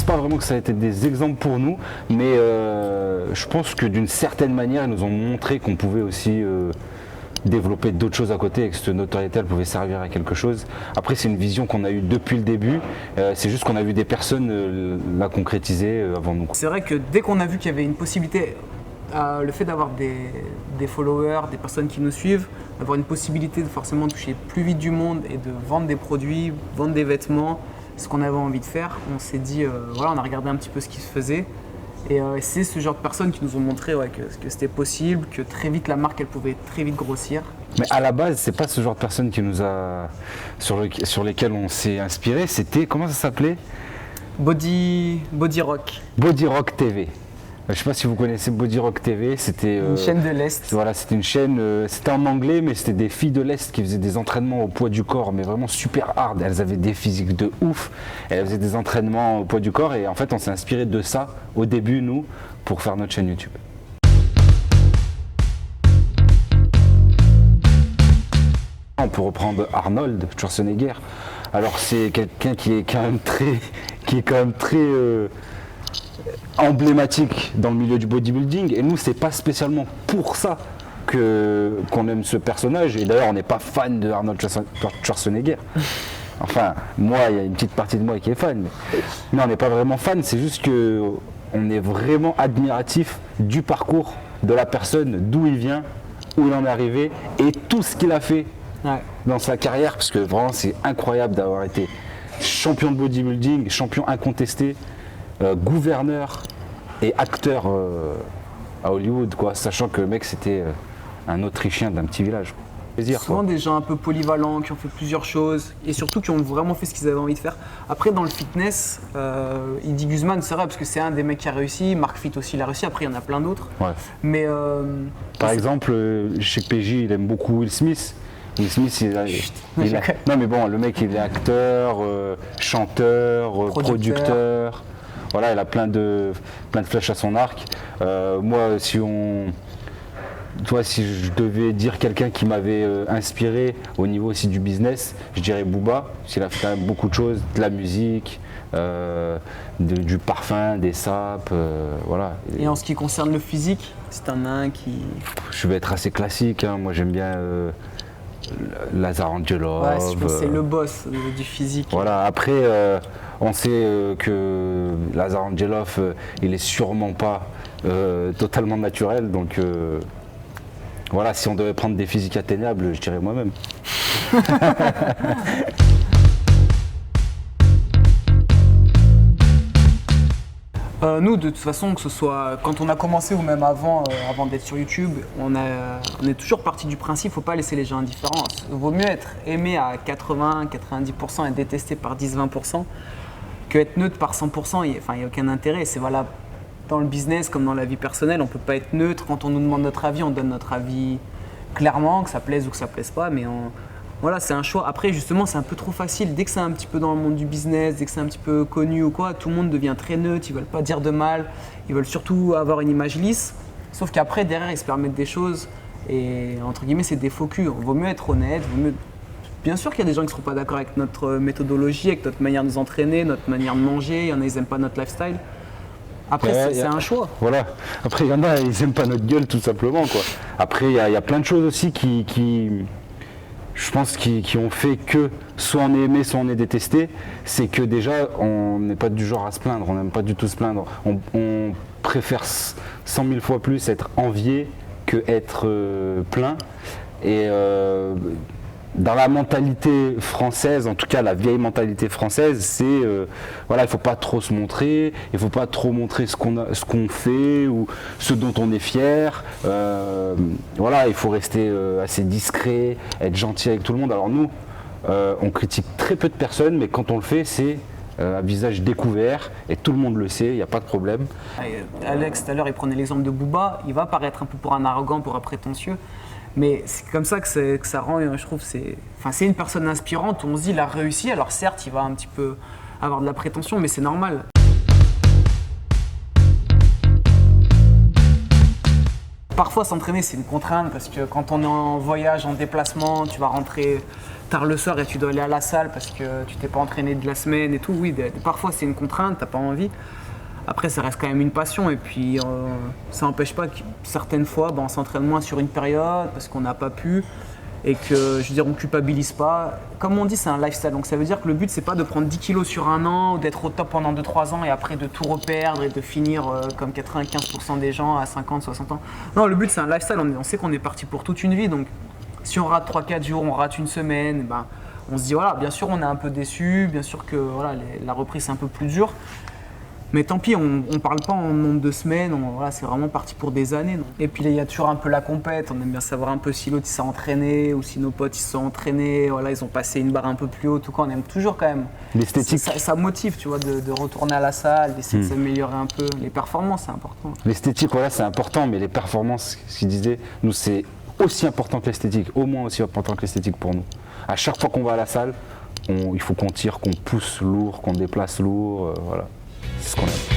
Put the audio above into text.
pense pas vraiment que ça a été des exemples pour nous, mais je pense que d'une certaine manière, ils nous ont montré qu'on pouvait aussi développer d'autres choses à côté et que cette notoriété elle pouvait servir à quelque chose. Après, c'est une vision qu'on a eue depuis le début, c'est juste qu'on a vu des personnes la concrétiser avant nous. C'est vrai que dès qu'on a vu qu'il y avait une possibilité, le fait d'avoir des followers, des personnes qui nous suivent, d'avoir une possibilité de forcément toucher plus vite du monde et de vendre des produits, vendre des vêtements, ce qu'on avait envie de faire, on s'est dit, voilà, on a regardé un petit peu ce qui se faisait. Et c'est ce genre de personnes qui nous ont montré que c'était possible, que très vite la marque elle pouvait très vite grossir. Mais à la base, c'est pas ce genre de personnes qui nous a sur lesquelles on s'est inspiré. C'était comment ça s'appelait? Body Rock. Body Rock TV. Je sais pas si vous connaissez Body Rock TV. C'était Une chaîne de l'Est. Voilà, c'était une chaîne. C'était en anglais, mais c'était des filles de l'Est qui faisaient des entraînements au poids du corps, mais vraiment super hard. Elles avaient des physiques de ouf. Elles faisaient des entraînements au poids du corps, et en fait, on s'est inspiré de ça au début, nous, pour faire notre chaîne YouTube. On peut reprendre Arnold Schwarzenegger. Alors c'est quelqu'un qui est quand même très emblématique dans le milieu du bodybuilding, et nous c'est pas spécialement pour ça qu'on aime ce personnage, et d'ailleurs on n'est pas fan de Arnold Schwarzenegger. Enfin, moi, il y a une petite partie de moi qui est fan, mais on n'est pas vraiment fan, c'est juste que on est vraiment admiratif du parcours de la personne, d'où il vient, où il en est arrivé et tout ce qu'il a fait dans sa carrière, parce que vraiment c'est incroyable d'avoir été champion de bodybuilding, champion incontesté, gouverneur et acteur à Hollywood, quoi, sachant que le mec c'était un Autrichien d'un petit village. Plaisir, souvent quoi. Des gens un peu polyvalents, qui ont fait plusieurs choses et surtout qui ont vraiment fait ce qu'ils avaient envie de faire. Après dans le fitness, Idy Guzman c'est vrai parce que c'est un des mecs qui a réussi, Mark Fit aussi il a réussi, après il y en a plein d'autres. Ouais. Mais par exemple, chez PJ il aime beaucoup Will Smith. Will Smith, non mais bon, le mec il est acteur, chanteur, producteur. Voilà, il a plein de flèches à son arc. Moi, si je devais dire quelqu'un qui m'avait inspiré au niveau aussi du business, je dirais Booba, parce qu'il a fait quand même beaucoup de choses, de la musique, du parfum, des sapes, voilà. Et en ce qui concerne le physique, c'est un qui... Je vais être assez classique, hein. Moi j'aime bien Lazar Angelov. Ouais, je pense que c'est le boss du physique. Voilà, après on sait que Lazar Angelov, il est sûrement pas totalement naturel, donc voilà, si on devait prendre des physiques atteignables, je dirais moi-même. Nous, de toute façon, que ce soit quand on a commencé ou même avant d'être sur YouTube, on est toujours parti du principe, il ne faut pas laisser les gens indifférents. Il vaut mieux être aimé à 80-90% et détesté par 10-20% que être neutre par 100%. Il n'y a aucun intérêt. C'est valable dans le business comme dans la vie personnelle. On ne peut pas être neutre. Quand on nous demande notre avis, on donne notre avis clairement, que ça plaise ou que ça ne plaise pas. Mais voilà, c'est un choix. Après, justement, c'est un peu trop facile. Dès que c'est un petit peu dans le monde du business, dès que c'est un petit peu connu ou quoi, tout le monde devient très neutre. Ils veulent pas dire de mal. Ils veulent surtout avoir une image lisse. Sauf qu'après, derrière, ils se permettent des choses. Et entre guillemets, c'est des faux culs. Il vaut mieux être honnête. Bien sûr qu'il y a des gens qui ne seront pas d'accord avec notre méthodologie, avec notre manière de nous entraîner, notre manière de manger. Il y en a, ils n'aiment pas notre lifestyle. Après, c'est un choix. Voilà. Après, il y en a, ils n'aiment pas notre gueule, tout simplement, quoi. Après, il y a plein de choses aussi je pense, qui ont fait que soit on est aimé, soit on est détesté. C'est que déjà, on n'est pas du genre à se plaindre, on n'aime pas du tout se plaindre. On préfère 100 000 fois plus être envié que être plaint. Et dans la mentalité française, en tout cas la vieille mentalité française, c'est voilà, il ne faut pas trop se montrer, il ne faut pas trop montrer ce qu'on fait ou ce dont on est fier. Voilà, il faut rester assez discret, être gentil avec tout le monde. Alors nous, on critique très peu de personnes, mais quand on le fait, c'est à visage découvert et tout le monde le sait, il n'y a pas de problème. Alex, tout à l'heure, il prenait l'exemple de Booba, il va paraître un peu pour un arrogant, pour un prétentieux. Mais c'est comme ça que ça rend, je trouve, c'est une personne inspirante où on se dit il a réussi. Alors certes, il va un petit peu avoir de la prétention, mais c'est normal. Parfois s'entraîner c'est une contrainte parce que quand on est en voyage, en déplacement, tu vas rentrer tard le soir et tu dois aller à la salle parce que tu t'es pas entraîné de la semaine et tout, oui, parfois c'est une contrainte, t'as pas envie. Après, ça reste quand même une passion et puis ça n'empêche pas que certaines fois, on s'entraîne moins sur une période parce qu'on n'a pas pu et que, je veux dire, on culpabilise pas. Comme on dit, c'est un lifestyle, donc ça veut dire que le but, c'est pas de prendre 10 kilos sur un an ou d'être au top pendant 2-3 ans et après de tout reperdre et de finir comme 95% des gens à 50, 60 ans. Non, le but, c'est un lifestyle, on sait qu'on est parti pour toute une vie, donc si on rate 3-4 jours, on rate une semaine, on se dit, voilà, bien sûr, on est un peu déçu, bien sûr que voilà, la reprise, c'est un peu plus dur. Mais tant pis, on ne parle pas en nombre de semaines, voilà, c'est vraiment parti pour des années. Donc. Et puis il y a toujours un peu la compète, on aime bien savoir un peu si l'autre s'est entraîné ou si nos potes ils se sont entraînés, voilà, ils ont passé une barre un peu plus haute, tout cas on aime toujours quand même. L'esthétique. Ça motive, tu vois, de retourner à la salle, d'essayer de s'améliorer un peu. Les performances, c'est important. L'esthétique, voilà, c'est important, mais les performances, ce qu'il disait, nous c'est aussi important que l'esthétique, au moins aussi important que l'esthétique pour nous. À chaque fois qu'on va à la salle, il faut qu'on tire, qu'on pousse lourd, qu'on déplace lourd, voilà. C'est ce qu'on aime.